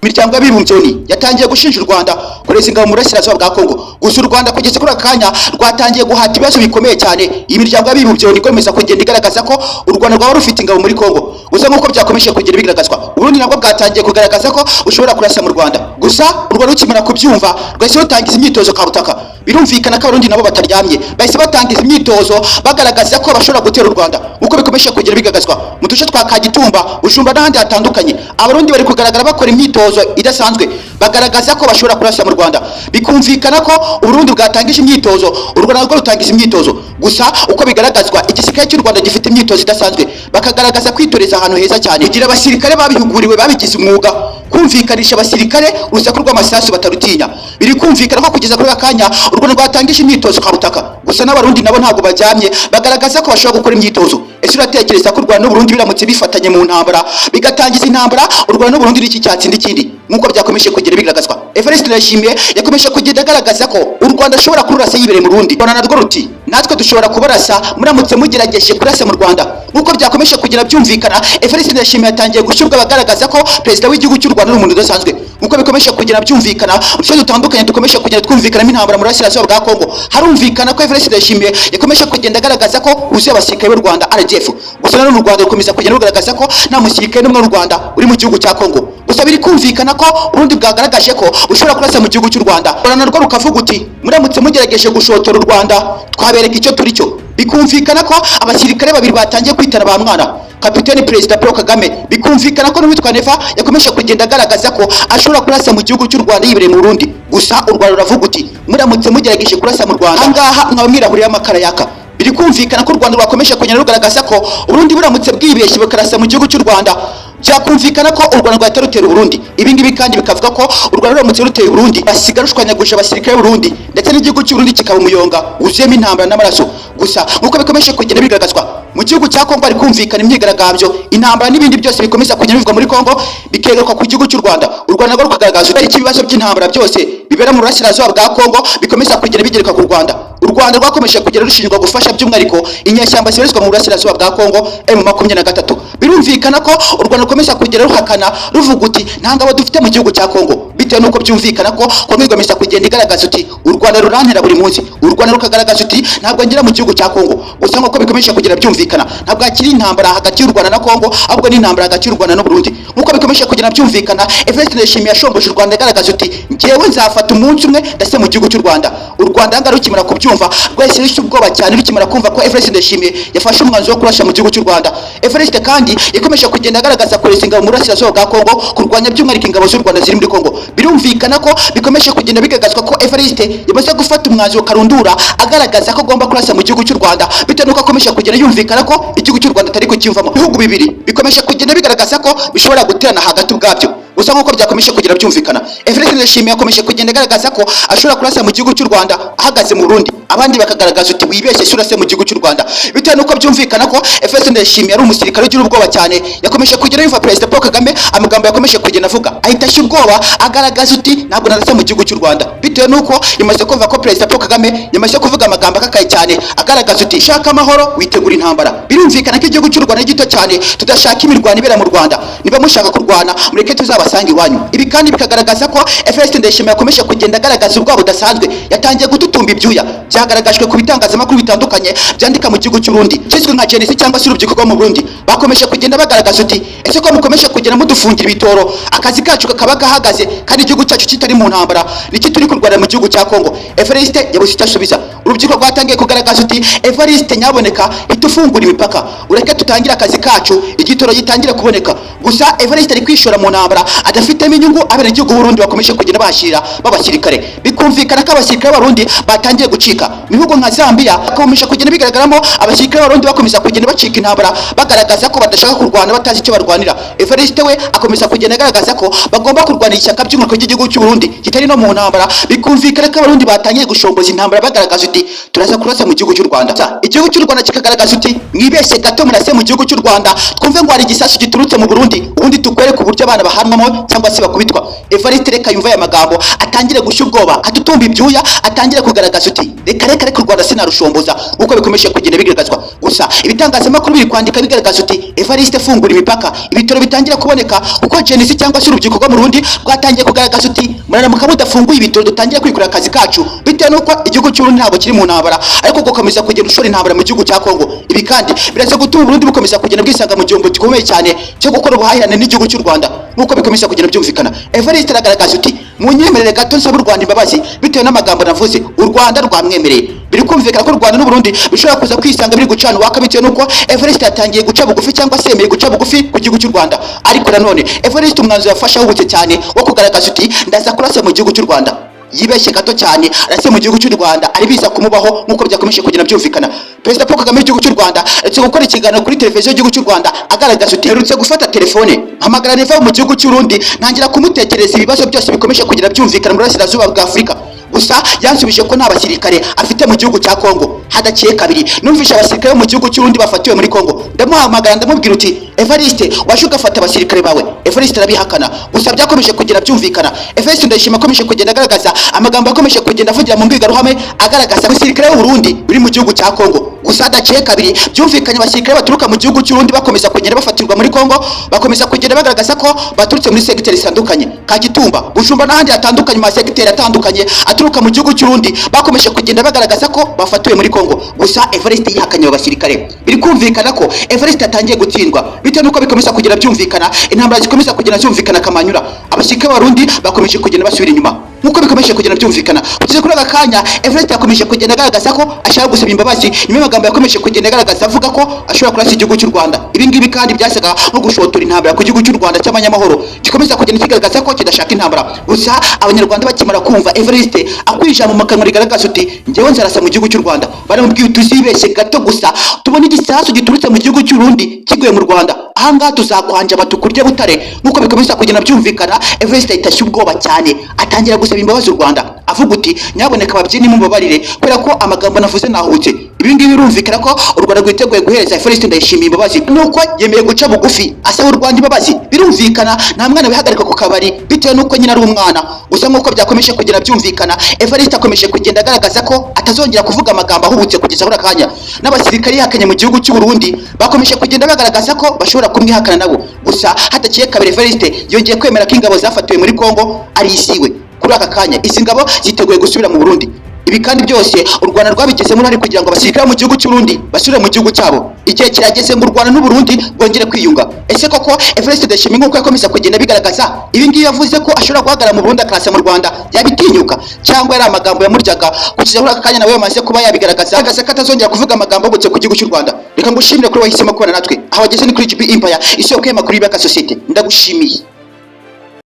imiryango y'abibumbye yatangiye gushinja u Rwanda kureza ingabo mu burasirazuba bwa Kongo. Gusa u Rwanda kugeza kuri akanya rwatangiye guhata ibibazo bikomeye cyane. Iyi miryango y'abibumbye ikomeza kugenda igaragaza ko u Rwanda rwaba rufite ingabo muri Kongo. Gusa nk'uko byakomeje kugenda bigaragazwa, Burundi nabwo bwatangiye kugaragaza ko ushobora kurasa mu Rwanda. Gusa urwo rukimara kubyumva rwese rutangiza imyitozo karutaka. Birumvikana ko Abarundi nabo bataryamye, bahise batangiza imyitozo bagaragaza ko bashobora gutera u Rwanda. Uko bikomeje kugenda bigaragazwa mu duce twa Kagitumba, Bujumbura n'ahandi hatandukanye, Abarundi bari kugaragara bakora imyitozo idasanzwe bagaragaza ko bashobora kurasa mu Rwanda. Bikumvikana ko Uburundi bwatangije imyitozo, u Rwanda rwo rutangiza imyitozo. Gusa uko bigaragazwa igisirikare cy'u Rwanda gifite imyitozo idasanzwe, bakagaragaza kwitoreza ahantu heza cyane. Kugira abasirikare babihuguriwe babigize umwuga kumvikanisha abasirikare urusaku rw'amasasu batarutinya. Biri kumvikana ko kugeza kuri akanya u Rwanda rwatangije imyitozo karutaka. Gusa n'Abarundi nabo ntabwo bajyamye, bagaragaza ko bashobora gukora imyitozo. Ese uratekereza ko u Rwanda n'Uburundi biramutse bifatanye mu ntambara bigatangiza intambara, u Rwanda n'Uburundi n'iki cyatsinda ikindi? Nk'uko byakomeje kugenda bigaragazwa, Evariste Ndayishimiye yakomeje kugenda agaragaza ko u Rwanda ashobora kurasa yibereye mu Burundi. Rwanda narwo ruti natwe dushobora kubarasa muramutse mugerageje kurasa mu Rwanda. Nk'uko byakomeje kugenda byumvikana, Evariste Ndayishimiye yatangiye gushyirwa bagaragaza ko perezida w'igihugu cy'u Rwanda n'umuntu udasanzwe. Nk'uko bikomeje kugenda byumvikana, uduce dutandukanye dukomeje kugenda twumvikanamo intambara mu burasirazuba bwa Kongo. Harumvikana ko Evariste Ndayishimiye yakomeje kugenda agaragaza ko uzuye abasirikare b'u Rwanda RDF. Gusa no mu Rwanda rukomeza kugenda rugaragaza ko nta musirikare n'umwe w'u Rwanda uri mu gihugu cya Kongo. Gusa biri kumvikana ko Burundi bwagaragaje ko ushobora kurasa mu gihugu cy'u Rwanda. Rwanda narwo rukavuga uti muramutse mugerageje gushotora u Rwanda twabereka icyo turi cyo. Bikumvikana ko abasirikare babiri batangiye kwitana ba mwana, Kapiteni Perezida Paul Kagame. Bikumvikana ko n'uwitwa Neva yakomeje kugenda agaragaza ko ashobora kurasa mu gihugu cy'u Rwanda yibereye mu Burundi. Gusa u Rwanda ruravuga uti muramutse mugerageje kurasa mu Rwanda ahangaha mwaba mwirahuriye amakara yaka. Biri kumvikana ko u Rwanda rwakomeje kugenda rugaragaza ko Burundi buramutse bwibeshye bukarasa mu gihugu cy'u Rwanda byakumvikana ko u Rwanda rwahita rutera Burundi. Ibi ngibi kandi bikavuga ko u Rwanda ruramutse ruteye Burundi basigara rushwanyaguje abasirikare b'Uburundi ndetse n'igihugu cy'u Burundi kikaba umuyonga wuzuyemo intambara n'amaraso. Gusa nk'uko bikomeje kugenda bigaragazwa mu gihugu cya Kongo hari kumvikana imyigaragambyo, intambara n'ibindi byose bikomeza kugenda bivugwa muri Kongo bikerekwa ku gihugu cy'u Rwanda. U Rwanda rwo rukagaragaza utari ibibazo by'intambara byose bibera mu burasirazuba bwa Kongo bikomeza kugenda bigereka ku Rwanda. U Rwanda rwakomeje kugenda rushinjwa gufasha by'umwihariko inyeshyamba zibarizwa mu burasirazuba bwa Kongo M23. Birumvikana ko u Rwanda rukomeza kugenda ruhakana ruvuga uti nta ngabo dufite mu gihugu cya Kongo, bitewe n'uko byumvikana ko Kongo igomeza kugenda igaragaza uti u Rwanda rurantera buri munsi. U Rwanda rukagaragaza uti ntabwo ngira mu gihugu cya Kongo. Gusa nk'uko bikomeje kugenda byumvikana ntabwo hakiri intambara hagati y'u Rwanda na Kongo, ahubwo ni intambara hagati y'u Rwanda n'Uburundi. Nk'uko bikomeje kugenda byumvikana, Evariste Ndayishimiye yashomboje u Rwanda agaragaza uti njyewe nzafata umunsi umwe ndase mu gihugu cy'u Rwanda. U Rwanda ngaro rukimara kubyumva rwese rishye ubwoba cyane rukimara kumva ko Evariste Ndayishimiye yafashe umwanzuro wo kurasha mu gihugu cy'u Rwanda. Evariste kandi yakomeje kugenda agaragaza kuresa ingabo mu burasirazuba bwa Kongo, kurwanya by'umwihariko ingabo z'u Rwanda ziri muri Kongo. Birumvikana ko bikomeje kugenda bigaragazwa ko Evariste yamaze gufata umwanzuro karundura agaragaza ko agomba kurasa mu gihugu cy'u Rwanda, bitewe n'uko akomeje kugenda yumvikana ko igihugu cy'u Rwanda atari kucyumvamo. Ibihugu bibiri bikomeje kugenda bigaragaza ko bishobora guterana hagati ubwabyo. Gusa nk'uko byakomeje kugenda byumvikana, Evariste Ndayishimiye yakomeje kugenda agaragaza ko ashobora kurasa mu gihugu cy'u Rwanda ahagaze mu Burundi, abandi bakagaragaza uti wibeshye surase mu gihugu cy'u Rwanda. Bitewe n'uko byumvikana ko Evariste Ndayishimiye ari umusirikare ugira ubwoba cyane, yakomeje kugenda yumva Perezida Paul Kagame amagambo yakomeje kugenda avuga, ahita ashya ubwoba agaragaza uti ntabwo narasa mu gihugu cy'u Rwanda. Bitewe n'uko yamaze kumva ko Perezida Paul Kagame yamaze kuvuga amagambo akakaye cyane agaragaza uti shaka amahoro witegura intambara. Birumvikana ko igihugu cy'u Rwanda ari gito cyane, tudashaka imirwano ibera mu Rwanda. Niba mushaka kurwana mureke tuzabasanga iwanyu. Ibi kandi bikagaragaza ko Evariste Ndayishimiye yakomeje kugenda agaragaza ubwoba budasanzwe, yatangiye gututumba ibyuya. Byagaragajwe ku bitangazamakuru bitandukanye byandika mu gihugu cy'u Burundi kizwe nka Genesis cyangwa se urubyiruko rwo mu Burundi, bakomeje kugenda bagaragaza uti ese ko mukomeje kugenda mudufungira ibitoro, akazi kacu kakaba gahagaze kandi igihugu cyacu kitari mu ntambara, niki turi kurwana mu gihugu cya Kongo? Evariste yabuze icyo asubiza. Urubyiruko rwatangiye kugaragaza uti Evariste nyaboneka itufungura imipaka, ureke tutangire akazi kacu igitoro gitangire kuboneka. Gusa Evariste ari kwishora mu ntambara adafitemo inyungu, abene igihugu Burundi bakomeje kugenda bashira babasirikare. Bikumvikana ko abasirikare b'Abarundi batangiye gucika. Ibihugu nka Zambia bakomeje kugenda bigaragaramo abasirikare b'Abarundi bakomeza kugenda bacika intambara bagaragaza ko badashaka kurwana batazi icyo barwanira. Evariste we akomeza kugenda agaragaza ko bagomba kurwanira ishyaka by'umwuka ry'igihugu cy'u Burundi kitari no mu ntambara. Bikumvikana ko Abarundi batangiye gushomboza intambara bagaragaza uti turaza kurasa mu gihugu cy'u Rwanda. Igihugu cy'u Rwanda kikagaragaza uti mwibeshye gato murase mu gihugu cy'u Rwanda, twumve ngo hari igisasu giturutse mu Burundi ubundi tukwere ku buryo abana bahanwamo cyangwa se bakubitwa. Evariste reka yumva aya magambo atangire gushya ubwoba, atutumba ibyuya, atangire kugaragaza uti reka u Rwanda sinarushomboza uko bikomeje kugenda bigaragazwa. Gusa ibitangazamakuru biri kwandika bigaragaza uti Evariste fungura imipaka, ibitoro bitangira kuboneka kuko Genesis cyangwa se urubyiruko rwo mu Burundi rwatangiye kugaragaza uti muranamuka mudafunguye ibitoro dutangira kwikorera akazi kacu, bitewe nuko igihugu cy'u Burundi ntabwo kiri mu ntambara ariko gukomeza kugenda ushora intambara mu gihugu cya Kongo. Ibi kandi biraza gutuma u Burundi bukomeza kugenda bwisanga mu gihombo gikomeye cyane cyo gukora ubuhahirane n'igihugu cy'u Rwanda nuko bikomeza kugenda byumvikana. Evariste aragaragaza uti munyemerere gato nsaba u Rwanda imbabazi bitewe n'amagambo navuze, u Rwanda rwamwemereye. Biri kumvikana ko u Rwanda n'u Burundi bishobora kuza kwisanga biri gucana waka bitewe nuko Evariste yatangiye guca bugufi cyangwa se yemeye guca bugufi ku gihugu cy'u Rwanda. Ariko nanone Evariste umwanzuro yafashe ahubutse cyane wo kugaragaza uti ndaza kurasa mu gihugu cy'u Rwanda. Yibeshye gato cyane, arase mu gihugu cy'u Rwanda ari biza kumubaho nkuko byakomeje kugenda byumvikana. Perezida Paul Kagame w'igihugu cy'u Rwanda aretse gukora ikiganiro kuri televiziyo y'igihugu cy'u Rwanda agaragaza uti herutse gufata telefone hamagara Neva mu gihugu cy'u Burundi ntangira kumutekereza ibibazo byose bikomeje kugenda byumvikana mu burasirazuba bwa Afurika. Gusa yansubije ko nta basirikare afite mu gihugu cya Kongo. Hadaciye kabiri numvisha abasirikare bo mu gihugu cy'u Burundi bafatiwe muri Kongo, ndamuhamagara ndamubwira uti Evariste waje ugafata abasirikare bawe. Evariste arabihakana, gusa byakomeje kugenda byumvikana. Evariste ndayishima akomeje kugenda agaragaza amagambo akomeje kugenda avugira mu mbwirwaruhame agaragaza abasirikare b'u Burundi biri mu gihugu cya Kongo. Gusa hadaciye kabiri byumvikanye abasirikare baturuka mu gihugu cy'u Burundi bakomeza kugenda bafatirwa muri Kongo, bakomeza kugenda bagaragaza ko baturutse muri segiteri zitandukanye Kagitumba, Bujumbura n'ahandi hatandukanye mu segiteri atandukanye aturuka mu gihugu cy'u Burundi bakomeje kugenda bagaragaza ko bafatiwe muri Kongo. Gusa Evariste yihakanye abasirikare. Biri kumvikana ko Evariste atangiye gutsindwa bitewe nuko bikomeza kugenda byumvikana, intambara zikomeza kugenda zumvikana kamanyura. Abasirikare b'Abarundi bakomeje kugenda basubira inyuma nkuko bikomeje kugenda byumvikana. Kugeza kuri aka kanya Evariste yakomeje kugenda agaragaza ko ashaka gusaba imbabazi nyuma y'amagambo yakomeje kugenda agaragaza avuga ko ashobora kurasa igihugu cy'u Rwanda. Ibi ngibi kandi byasaga nko gushotora intambara ku gihugu cy'u Rwanda cy'amanyamahoro gikomeza kugenda kigaragaza ko kidashaka intambara. Gusa abanyarwanda bakimara kumva Evariste akwija mu makanwa rigaragaza uti njyewe nzarasa mu gihugu cy'u Rwanda, baramubwiye tuzibeshye gato gusa tubone igisasu giturutse mu gihugu cy'u Burundi kiguye mu Rwanda, ahangaha tuzakwanja batukurye Butare. Nkuko bikomeza kugenda byumvikana Evariste ahitashye ubwoba cyane atangira gusaba imbabazi u Rwanda avuga uti nyaboneka ababyeyi mubabarire kubera ko amagambo navuze nahutse. Ibi ngibi birumvikana ko u Rwanda rwiteguye guhereza Evariste Ndayishimiye imbabazi nuko yemeye guca bugufi asaba u Rwanda imbabazi. Birumvikana nta mwana wihagarika ku kabari bitewe nuko nyina ari umwana. Gusa nkuko byakomeje kugenda byumvikana Evariste akomeje kugenda agaragaza ko atazongera kuvuga amagambo ahubutse kugeza kuri akanya. N'abasirikare yihakanye mu gihugu cy'u Burundi bakomeje kugenda bagaragaza ko bashobora kumwihakana nabo. Gusa hadaciye kabiri Evariste yongeye kwemera ko ingabo zafatiwe muri Kongo ari isiwe. Kuri aka kanya izi ngabo ziteguye gusubira mu Burundi. Ibi kandi byose u Rwanda rwabigezemo uruhare kugira ngo abasirikare mu gihugu cy'u Burundi basubire mu gihugu cyabo. Igihe kirageze ngo u Rwanda n'u Burundi bongere kwiyunga. Ese koko Evariste Ndayishimiye nkuko yakomeza kugenda bigaragaza ibi ngibi yavuze ko ashobora guhagarara mu Burundi akarasa mu Rwanda yabitinyuka cyangwa ari amagambo yamuryaga kugeza kuri aka kanya nawe yamaze kuba yabigaragaza agasa ko atazongera kuvuga amagambo abutse ku gihugu cy'u Rwanda. Reka ngushimire kuri wahisemo kubana natwe aho wageze ni kuri GB Empire isoko y'amakuru y'aka societe. Ndagushimiye.